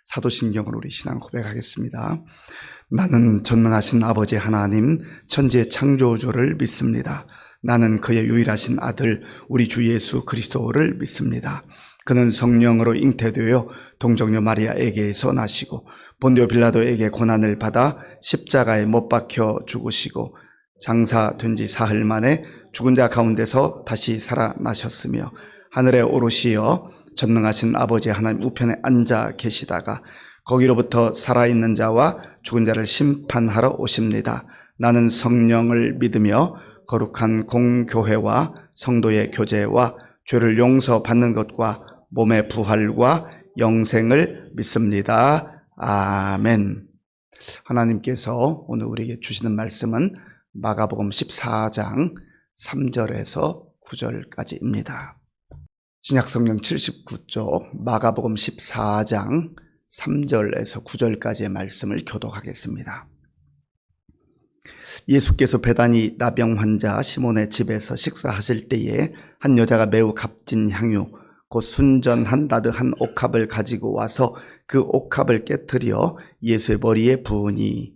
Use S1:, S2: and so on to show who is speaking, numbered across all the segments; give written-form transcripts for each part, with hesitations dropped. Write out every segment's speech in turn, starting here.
S1: 사도신경으로 우리 신앙 고백하겠습니다. 나는 전능하신 아버지 하나님 천지의 창조주를 믿습니다. 나는 그의 유일하신 아들 우리 주 예수 그리스도를 믿습니다. 그는 성령으로 잉태되어 동정녀 마리아에게서 나시고 본디오 빌라도에게 고난을 받아 십자가에 못 박혀 죽으시고 장사된 지 사흘 만에 죽은 자 가운데서 다시 살아나셨으며 하늘에 오르시어 전능하신 아버지 하나님 우편에 앉아 계시다가 거기로부터 살아있는 자와 죽은 자를 심판하러 오십니다. 나는 성령을 믿으며 거룩한 공교회와 성도의 교제와 죄를 용서받는 것과 몸의 부활과 영생을 믿습니다. 아멘. 하나님께서 오늘 우리에게 주시는 말씀은 마가복음 14장 3절에서 9절까지입니다. 신약성경 79쪽 마가복음 14장 3절에서 9절까지의 말씀을 교독하겠습니다. 예수께서 베다니 나병 환자 시몬의 집에서 식사하실 때에 한 여자가 매우 값진 향유 곧 순전한 나드한 옥합을 가지고 와서 그 옥합을 깨트려 예수의 머리에 부으니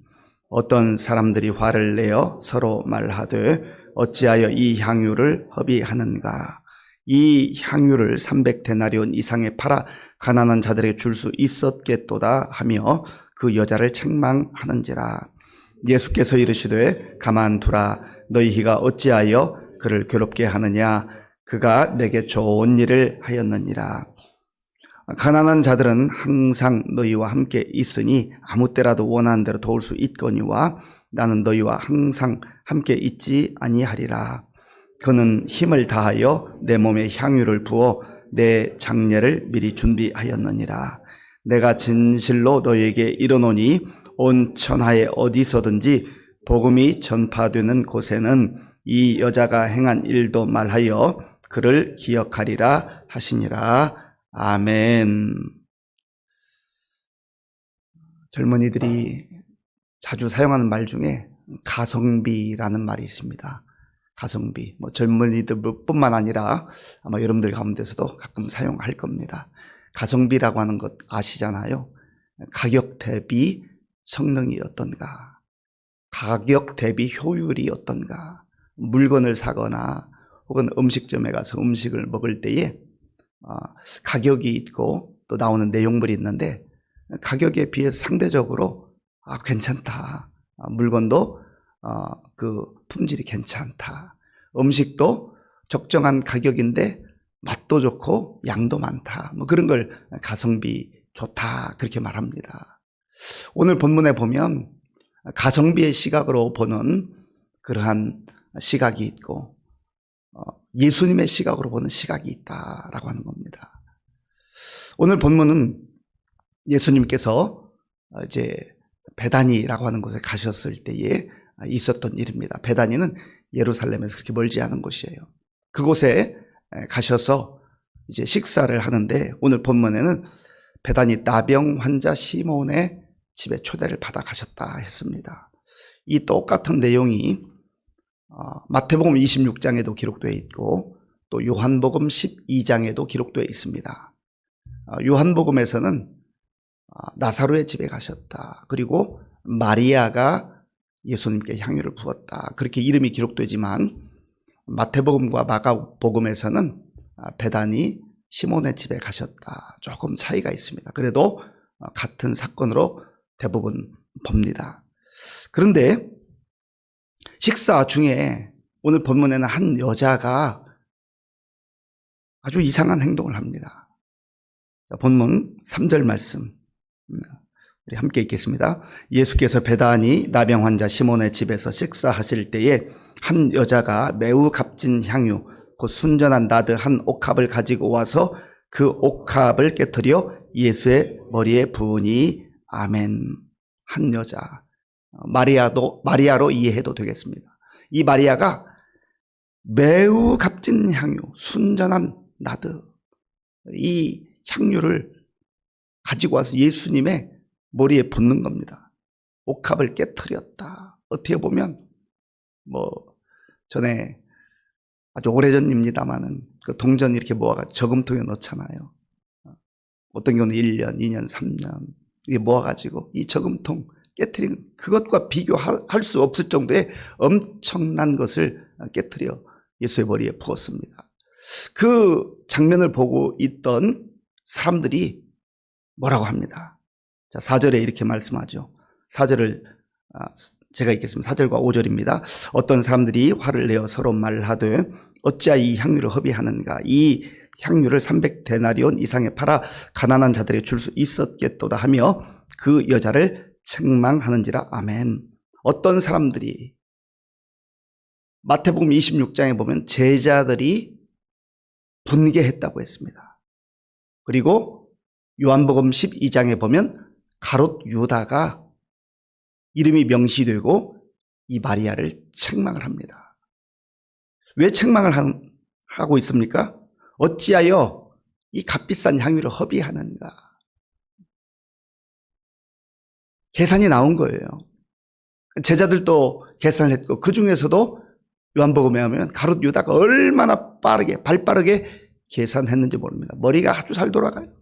S1: 어떤 사람들이 화를 내어 서로 말하되 어찌하여 이 향유를 허비하는가. 이 향유를 300데나리온 이상에 팔아 가난한 자들에게 줄 수 있었겠도다 하며 그 여자를 책망하는지라. 예수께서 이르시되 가만두라. 너희가 어찌하여 그를 괴롭게 하느냐. 그가 내게 좋은 일을 하였느니라. 가난한 자들은 항상 너희와 함께 있으니 아무 때라도 원하는 대로 도울 수 있거니와 나는 너희와 항상 함께 있지 아니하리라. 그는 힘을 다하여 내 몸에 향유를 부어 내 장례를 미리 준비하였느니라. 내가 진실로 너희에게 이르노니 온 천하에 어디서든지 복음이 전파되는 곳에는 이 여자가 행한 일도 말하여 그를 기억하리라 하시니라. 아멘. 젊은이들이 자주 사용하는 말 중에 가성비라는 말이 있습니다. 가성비. 젊은이들 뿐만 아니라 아마 여러분들 가운데서도 가끔 사용할 겁니다. 가성비라고 하는 것 아시잖아요. 가격 대비 성능이 어떤가, 가격 대비 효율이 어떤가. 물건을 사거나 혹은 음식점에 가서 음식을 먹을 때에 가격이 있고 또 나오는 내용물이 있는데 가격에 비해서 상대적으로 괜찮다. 물건도 그 품질이 괜찮다. 음식도 적정한 가격인데 맛도 좋고 양도 많다. 그런 걸 가성비 좋다 그렇게 말합니다. 오늘 본문에 보면 가성비의 시각으로 보는 그러한 시각이 있고 예수님의 시각으로 보는 시각이 있다라고 하는 겁니다. 오늘 본문은 예수님께서 이제 베다니라고 하는 곳에 가셨을 때에 있었던 일입니다. 베다니는 예루살렘에서 그렇게 멀지 않은 곳이에요. 그곳에 가셔서 이제 식사를 하는데 오늘 본문에는 베다니 나병 환자 시몬의 집에 초대를 받아 가셨다 했습니다. 이 똑같은 내용이 마태복음 26장에도 기록되어 있고 또 요한복음 12장에도 기록되어 있습니다. 요한복음에서는 나사로의 집에 가셨다. 그리고 마리아가 예수님께 향유를 부었다. 그렇게 이름이 기록되지만 마태복음과 마가복음에서는 베다니 시몬의 집에 가셨다. 조금 차이가 있습니다. 그래도 같은 사건으로 대부분 봅니다. 그런데 식사 중에 오늘 본문에는 한 여자가 아주 이상한 행동을 합니다. 본문 3절 말씀 우리 함께 읽겠습니다. 예수께서 베다니 나병 환자 시몬의 집에서 식사하실 때에 한 여자가 매우 값진 향유 곧 순전한 나드 한 옥합을 가지고 와서 그 옥합을 깨트려 예수의 머리에 부으니. 아멘. 한 여자. 마리아로 이해해도 되겠습니다. 이 마리아가 매우 값진 향유, 순전한 나드, 이 향유를 가지고 와서 예수님의 머리에 붓는 겁니다. 옥합을 깨트렸다. 어떻게 보면 전에 아주 오래전입니다만은 그 동전 이렇게 모아가 저금통에 넣잖아요. 어떤 경우는 1년, 2년, 3년 이게 모아가지고 이 저금통 깨트린 그것과 비교할 수 없을 정도의 엄청난 것을 깨트려 예수의 머리에 부었습니다. 그 장면을 보고 있던 사람들이 뭐라고 합니다. 자, 4절에 이렇게 말씀하죠. 4절을 제가 읽겠습니다. 4절과 5절입니다. 어떤 사람들이 화를 내어 서로 말하되 어찌하여 이 향유를 허비하는가? 이 향유를 300데나리온 이상에 팔아 가난한 자들에게 줄 수 있었겠도다 하며 그 여자를 책망하는지라. 아멘. 어떤 사람들이, 마태복음 26장에 보면 제자들이 분개했다고 했습니다. 그리고 요한복음 12장에 보면 가롯 유다가 이름이 명시되고 이 마리아를 책망을 합니다. 왜 책망을 하고 있습니까? 어찌하여 이 값비싼 향유를 허비하는가? 계산이 나온 거예요. 제자들도 계산을 했고 그 중에서도 요한복음에 하면 가롯 유다가 얼마나 빠르게 발빠르게 계산했는지 모릅니다. 머리가 아주 잘 돌아가요.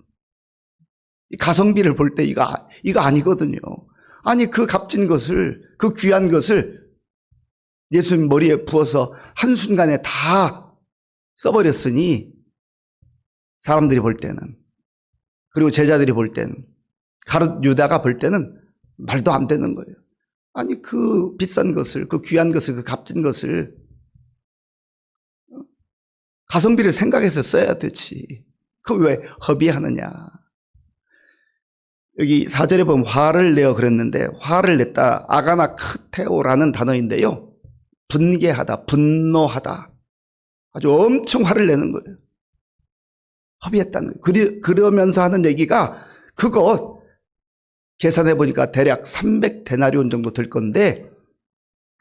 S1: 이 가성비를 볼 때 이거 아니거든요. 아니 그 값진 것을, 그 귀한 것을 예수님 머리에 부어서 한순간에 다 써버렸으니 사람들이 볼 때는, 그리고 제자들이 볼 때는, 가롯 유다가 볼 때는 말도 안 되는 거예요. 아니 그 비싼 것을, 그 귀한 것을, 그 값진 것을 가성비를 생각해서 써야 되지. 그걸 왜 허비하느냐. 여기 4절에 보면 화를 내어 그랬는데, 화를 냈다, 아가나크테오라는 단어인데요, 분개하다, 분노하다, 아주 엄청 화를 내는 거예요. 허비했다는 거예요. 그러면서 하는 얘기가, 그거 계산해 보니까 대략 300데나리온 정도 될 건데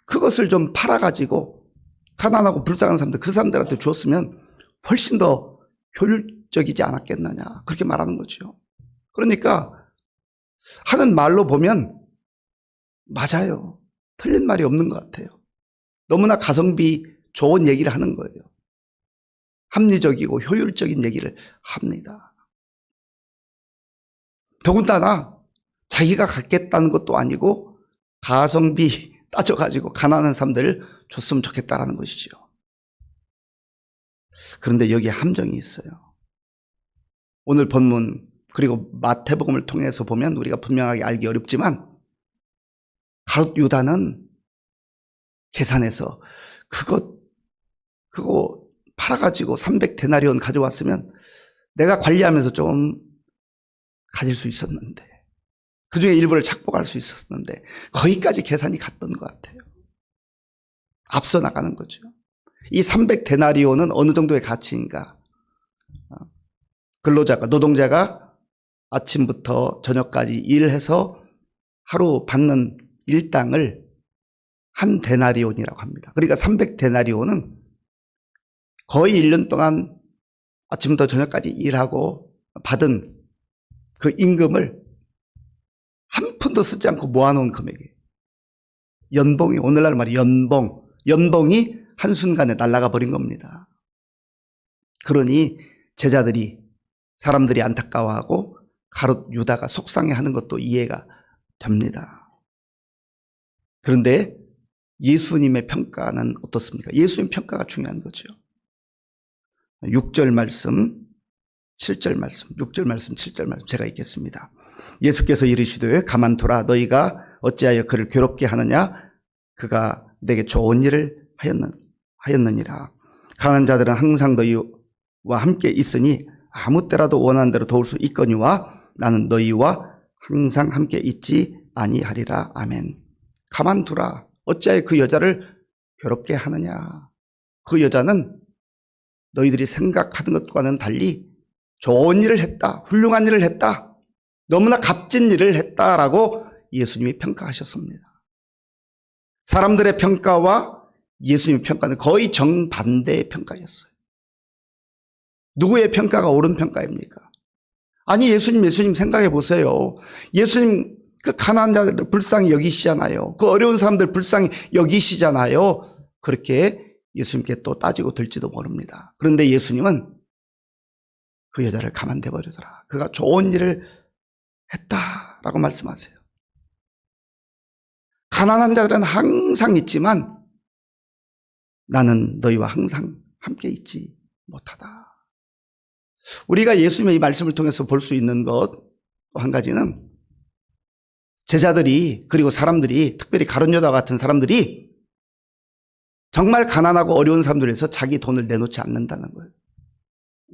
S1: 그것을 좀 팔아가지고 가난하고 불쌍한 사람들, 그 사람들한테 줬으면 훨씬 더 효율적이지 않았겠느냐, 그렇게 말하는 거죠. 그러니까 하는 말로 보면 맞아요. 틀린 말이 없는 것 같아요. 너무나 가성비 좋은 얘기를 하는 거예요. 합리적이고 효율적인 얘기를 합니다. 더군다나 자기가 갖겠다는 것도 아니고 가성비 따져가지고 가난한 사람들을 줬으면 좋겠다라는 것이죠. 그런데 여기에 함정이 있어요. 오늘 본문 그리고 마태복음을 통해서 보면 우리가 분명하게 알기 어렵지만, 가롯 유다는 계산해서 그거 팔아가지고 300데나리온 가져왔으면 내가 관리하면서 좀 가질 수 있었는데, 그 중에 일부를 착복할 수 있었는데, 거기까지 계산이 갔던 것 같아요. 앞서 나가는 거죠. 이 300데나리온은 어느 정도의 가치인가? 근로자가, 노동자가 아침부터 저녁까지 일해서 하루 받는 일당을 한 데나리온이라고 합니다. 그러니까 300데나리온은 거의 1년 동안 아침부터 저녁까지 일하고 받은 그 임금을 한 푼도 쓰지 않고 모아놓은 금액이에요. 연봉이, 오늘날 말이 연봉이 한순간에 날아가 버린 겁니다. 그러니 제자들이, 사람들이 안타까워하고 가롯 유다가 속상해하는 것도 이해가 됩니다. 그런데 예수님의 평가는 어떻습니까? 예수님 평가가 중요한 거죠. 6절 말씀, 7절 말씀, 6절 말씀, 7절 말씀 제가 읽겠습니다. 예수께서 이르시되 가만두라, 너희가 어찌하여 그를 괴롭게 하느냐? 그가 내게 좋은 일을 하였느니라. 가난한 자들은 항상 너희와 함께 있으니 아무 때라도 원하는 대로 도울 수 있거니와 나는 너희와 항상 함께 있지 아니하리라. 아멘. 가만두라, 어찌하여 그 여자를 괴롭게 하느냐? 그 여자는 너희들이 생각하는 것과는 달리 좋은 일을 했다, 훌륭한 일을 했다, 너무나 값진 일을 했다라고 예수님이 평가하셨습니다. 사람들의 평가와 예수님의 평가는 거의 정반대의 평가였어요. 누구의 평가가 옳은 평가입니까? 아니 예수님 생각해 보세요. 예수님 그 가난한 자들 불쌍히 여기시잖아요. 그 어려운 사람들 불쌍히 여기시잖아요. 그렇게 예수님께 또 따지고 들지도 모릅니다. 그런데 예수님은 그 여자를 가만둬 버리더라. 그가 좋은 일을 했다라고 말씀하세요. 가난한 자들은 항상 있지만 나는 너희와 항상 함께 있지 못하다. 우리가 예수님의 이 말씀을 통해서 볼 수 있는 것 또 한 가지는 제자들이, 그리고 사람들이, 특별히 가룟 유다 같은 사람들이 정말 가난하고 어려운 사람들을 위해서 자기 돈을 내놓지 않는다는 거예요.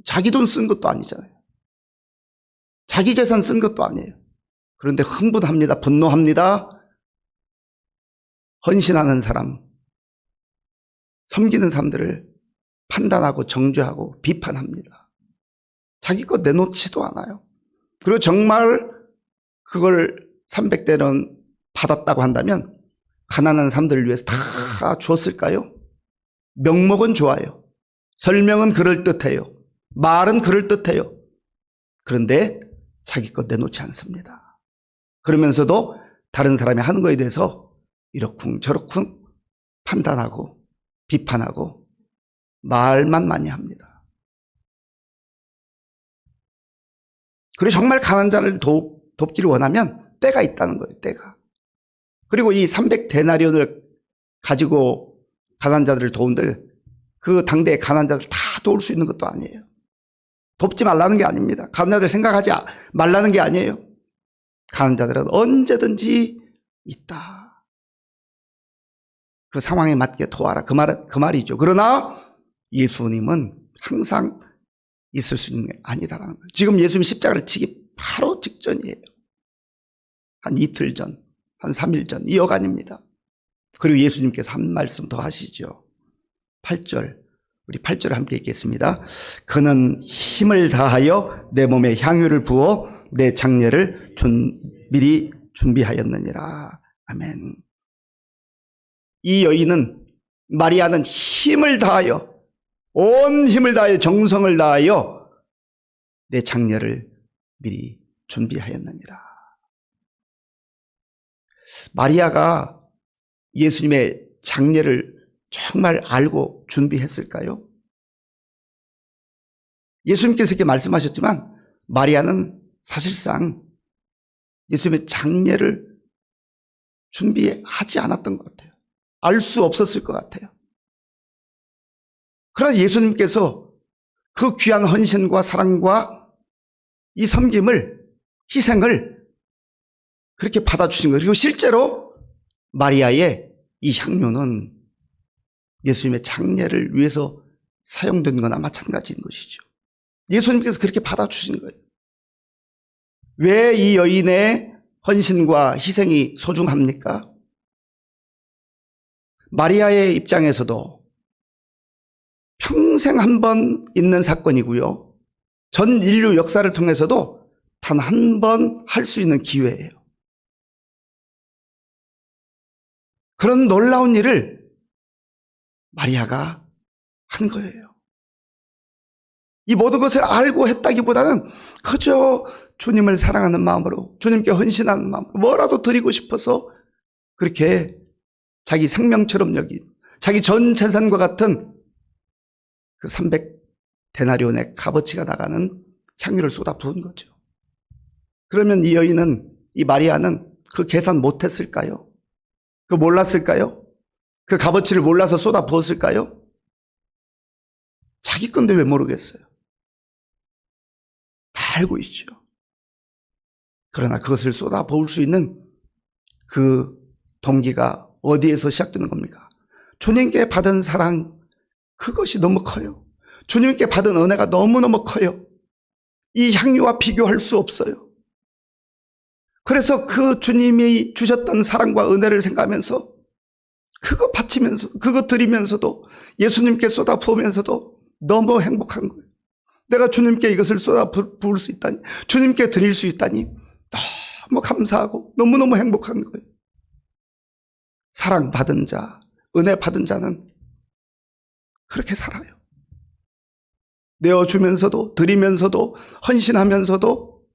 S1: 자기 돈 쓴 것도 아니잖아요. 자기 재산 쓴 것도 아니에요. 그런데 흥분합니다. 분노합니다. 헌신하는 사람, 섬기는 사람들을 판단하고 정죄하고 비판합니다. 자기 것 내놓지도 않아요. 그리고 정말 그걸 300대는 받았다고 한다면 가난한 사람들을 위해서 다 주었을까요? 명목은 좋아요. 설명은 그럴듯해요. 말은 그럴듯해요. 그런데 자기 것 내놓지 않습니다. 그러면서도 다른 사람이 하는 거에 대해서 이러쿵 저러쿵 판단하고 비판하고 말만 많이 합니다. 그리고 정말 가난한 자를 돕기를 원하면 때가 있다는 거예요. 때가. 그리고 이 300데나리온을 가지고 가난한 자들을 도운들, 그 당대의 가난한 자들 다 도울 수 있는 것도 아니에요. 돕지 말라는 게 아닙니다. 가난한 자들 생각하지 말라는 게 아니에요. 가난한 자들은 언제든지 있다. 그 상황에 맞게 도와라. 그 말이죠. 그러나 예수님은 항상 있을 수 있는 게 아니다라는 거예요. 지금 예수님이 십자가를 지기 바로 직전이에요. 한 이틀 전, 한 3일 전, 이 여간입니다. 그리고 예수님께서 한 말씀 더 하시죠. 8절, 우리 8절을 함께 읽겠습니다. 그는 힘을 다하여 내 몸에 향유를 부어 내 장례를 미리 준비하였느니라. 아멘. 이 여인은, 마리아는 힘을 다하여, 온 힘을 다하여 정성을 다하여 내 장례를 미리 준비하였느니라. 마리아가 예수님의 장례를 정말 알고 준비했을까요? 예수님께서 이렇게 말씀하셨지만 마리아는 사실상 예수님의 장례를 준비하지 않았던 것 같아요. 알 수 없었을 것 같아요. 그러나 예수님께서 그 귀한 헌신과 사랑과 이 섬김을, 희생을 그렇게 받아주신 거예요. 그리고 실제로 마리아의 이 향료는 예수님의 장례를 위해서 사용된 거나 마찬가지인 것이죠. 예수님께서 그렇게 받아주신 거예요. 왜 이 여인의 헌신과 희생이 소중합니까? 마리아의 입장에서도 평생 한 번 있는 사건이고요. 전 인류 역사를 통해서도 단 한 번 할 수 있는 기회예요. 그런 놀라운 일을 마리아가 한 거예요. 이 모든 것을 알고 했다기보다는 그저 주님을 사랑하는 마음으로, 주님께 헌신하는 마음으로 뭐라도 드리고 싶어서 그렇게 자기 생명처럼 여긴, 자기 전 재산과 같은 그 300데나리온의 값어치가 나가는 향유를 쏟아 부은 거죠. 그러면 이 여인은, 이 마리아는 그 계산 못했을까요? 그 몰랐을까요? 그 값어치를 몰라서 쏟아 부었을까요? 자기 건데 왜 모르겠어요? 다 알고 있죠. 그러나 그것을 쏟아 부을 수 있는 그 동기가 어디에서 시작되는 겁니까? 주님께 받은 사랑, 그것이 너무 커요. 주님께 받은 은혜가 너무너무 커요. 이 향유와 비교할 수 없어요. 그래서 그 주님이 주셨던 사랑과 은혜를 생각하면서 그거 바치면서, 그거 드리면서도, 예수님께 쏟아 부으면서도 너무 행복한 거예요. 내가 주님께 이것을 쏟아 부을 수 있다니, 주님께 드릴 수 있다니 너무 감사하고 너무너무 행복한 거예요. 사랑받은 자, 은혜 받은 자는 그렇게 살아요. 내어주면서도, 드리면서도, 헌신하면서도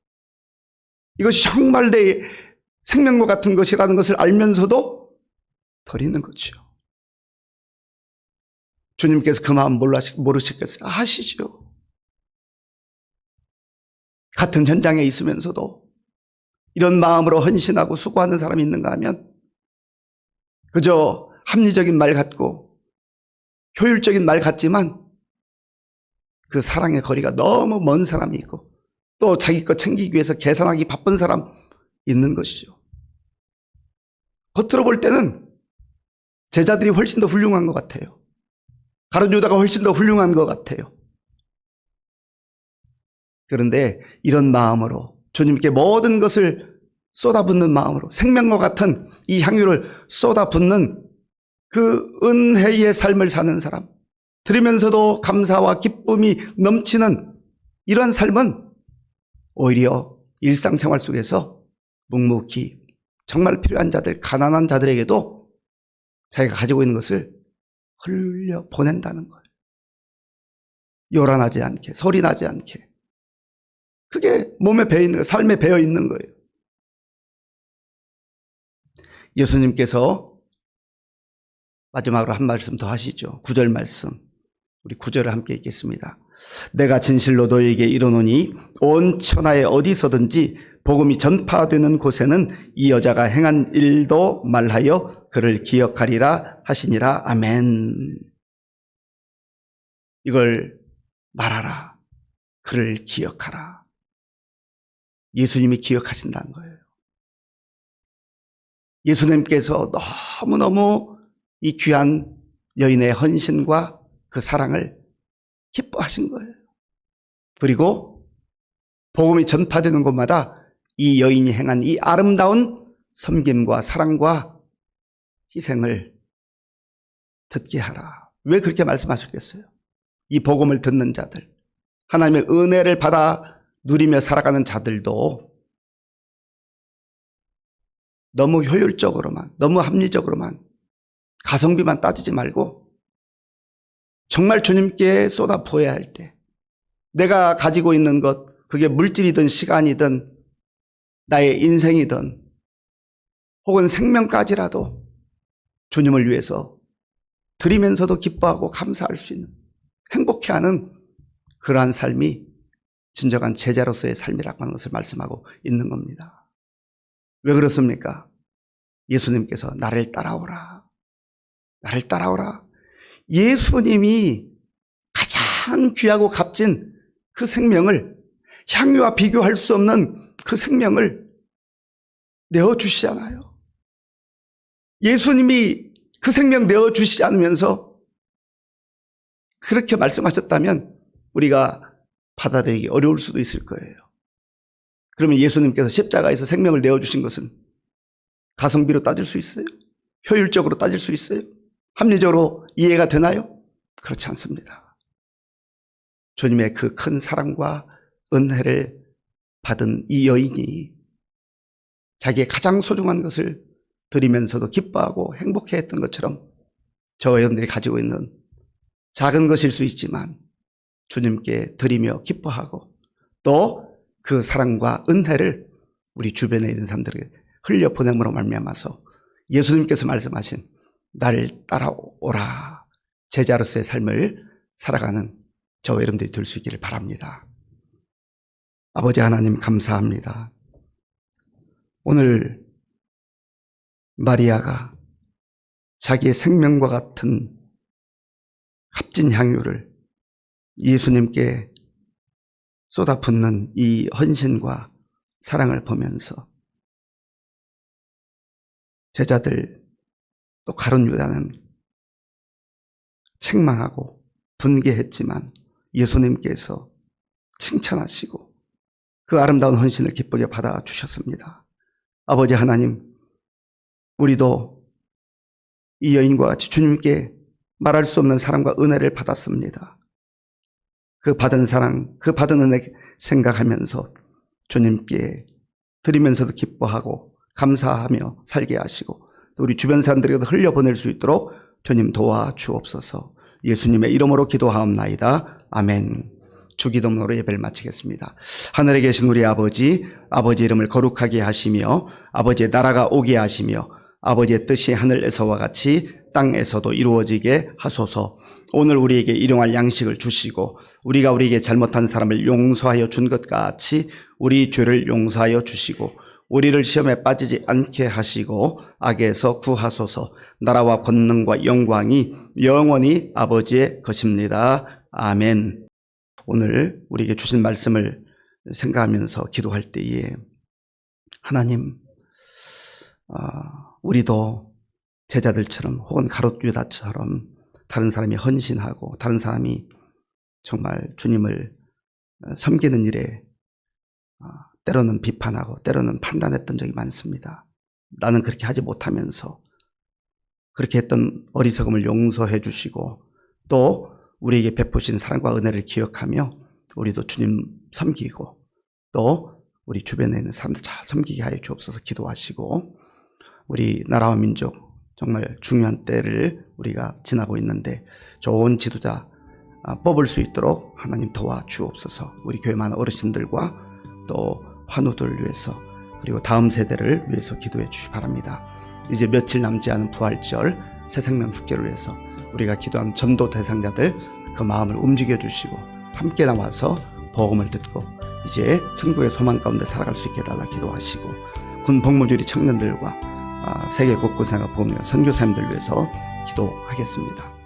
S1: 이것이 정말 내 생명과 같은 것이라는 것을 알면서도 버리는 거죠. 주님께서 그 마음 모르시겠어요? 아시죠? 같은 현장에 있으면서도 이런 마음으로 헌신하고 수고하는 사람이 있는가 하면 그저 합리적인 말 같고 효율적인 말 같지만 그 사랑의 거리가 너무 먼 사람이 있고 또 자기 것 챙기기 위해서 계산하기 바쁜 사람 있는 것이죠. 겉으로 볼 때는 제자들이 훨씬 더 훌륭한 것 같아요. 가룟 유다가 훨씬 더 훌륭한 것 같아요. 그런데 이런 마음으로 주님께 모든 것을 쏟아붓는 마음으로 생명과 같은 이 향유를 쏟아붓는 그 은혜의 삶을 사는 사람, 들으면서도 감사와 기쁨이 넘치는 이런 삶은 오히려 일상생활 속에서 묵묵히 정말 필요한 자들, 가난한 자들에게도 자기가 가지고 있는 것을 흘려 보낸다는 거예요. 요란하지 않게, 소리 나지 않게. 그게 몸에 배어 있는 거예요. 삶에 배어 있는 거예요. 예수님께서 마지막으로 한 말씀 더 하시죠. 9절 말씀. 우리 9절을 함께 읽겠습니다. 내가 진실로 너희에게 이르노니 온 천하에 어디서든지 복음이 전파되는 곳에는 이 여자가 행한 일도 말하여 그를 기억하리라 하시니라. 아멘. 이걸 말하라. 그를 기억하라. 예수님이 기억하신다는 거예요. 예수님께서 너무너무 이 귀한 여인의 헌신과 그 사랑을 기뻐하신 거예요. 그리고 복음이 전파되는 곳마다 이 여인이 행한 이 아름다운 섬김과 사랑과 희생을 듣게 하라. 왜 그렇게 말씀하셨겠어요? 이 복음을 듣는 자들, 하나님의 은혜를 받아 누리며 살아가는 자들도 너무 효율적으로만, 너무 합리적으로만, 가성비만 따지지 말고 정말 주님께 쏟아 부어야 할 때 내가 가지고 있는 것, 그게 물질이든 시간이든 나의 인생이든 혹은 생명까지라도 주님을 위해서 드리면서도 기뻐하고 감사할 수 있는, 행복해하는 그러한 삶이 진정한 제자로서의 삶이라고 하는 것을 말씀하고 있는 겁니다. 왜 그렇습니까? 예수님께서 나를 따라오라. 나를 따라오라. 예수님이 가장 귀하고 값진 그 생명을, 향유와 비교할 수 없는 그 생명을 내어주시잖아요. 예수님이 그 생명 내어주시지 않으면서 그렇게 말씀하셨다면 우리가 받아들이기 어려울 수도 있을 거예요. 그러면 예수님께서 십자가에서 생명을 내어주신 것은 가성비로 따질 수 있어요? 효율적으로 따질 수 있어요? 합리적으로 이해가 되나요? 그렇지 않습니다. 주님의 그 큰 사랑과 은혜를 받은 이 여인이 자기의 가장 소중한 것을 드리면서도 기뻐하고 행복해했던 것처럼 저와 여러분들이 가지고 있는 작은 것일 수 있지만 주님께 드리며 기뻐하고 또 그 사랑과 은혜를 우리 주변에 있는 사람들에게 흘려보냄으로 말미암아서 예수님께서 말씀하신 나를 따라오라 제자로서의 삶을 살아가는 저와 여러분들이 될 수 있기를 바랍니다. 아버지 하나님 감사합니다. 오늘 마리아가 자기의 생명과 같은 값진 향유를 예수님께 쏟아붓는 이 헌신과 사랑을 보면서 제자들 또 가룟 유다는 책망하고 분개했지만 예수님께서 칭찬하시고 그 아름다운 헌신을 기쁘게 받아주셨습니다. 아버지 하나님, 우리도 이 여인과 같이 주님께 말할 수 없는 사랑과 은혜를 받았습니다. 그 받은 사랑, 그 받은 은혜 생각하면서 주님께 드리면서도 기뻐하고 감사하며 살게 하시고 또 우리 주변 사람들에게도 흘려보낼 수 있도록 주님 도와주옵소서. 예수님의 이름으로 기도하옵나이다. 아멘. 주기도문으로 예배를 마치겠습니다. 하늘에 계신 우리 아버지, 아버지 이름을 거룩하게 하시며 아버지의 나라가 오게 하시며 아버지의 뜻이 하늘에서와 같이 땅에서도 이루어지게 하소서. 오늘 우리에게 일용할 양식을 주시고 우리가 우리에게 잘못한 사람을 용서하여 준 것 같이 우리 죄를 용서하여 주시고 우리를 시험에 빠지지 않게 하시고 악에서 구하소서. 나라와 권능과 영광이 영원히 아버지의 것입니다. 아멘. 오늘 우리에게 주신 말씀을 생각하면서 기도할 때에 하나님, 우리도 제자들처럼 혹은 가롯 유다처럼 다른 사람이 헌신하고 다른 사람이 정말 주님을 섬기는 일에 때로는 비판하고 때로는 판단했던 적이 많습니다. 나는 그렇게 하지 못하면서 그렇게 했던 어리석음을 용서해 주시고 또 우리에게 베푸신 사랑과 은혜를 기억하며 우리도 주님 섬기고 또 우리 주변에 있는 사람들 잘 섬기게 하여 주옵소서. 기도하시고 우리 나라와 민족 정말 중요한 때를 우리가 지나고 있는데 좋은 지도자 뽑을 수 있도록 하나님 도와주옵소서. 우리 교회 많은 어르신들과 또 환우들을 위해서 그리고 다음 세대를 위해서 기도해 주시기 바랍니다. 이제 며칠 남지 않은 부활절 새생명 축제를 위해서 우리가 기도한 전도 대상자들 그 마음을 움직여 주시고 함께 나와서 복음을 듣고 이제 천국의 소망 가운데 살아갈 수 있게 해달라 기도하시고 군 복무주리 청년들과 세계 곳곳에 복음을 선교사님들 위해서 기도하겠습니다.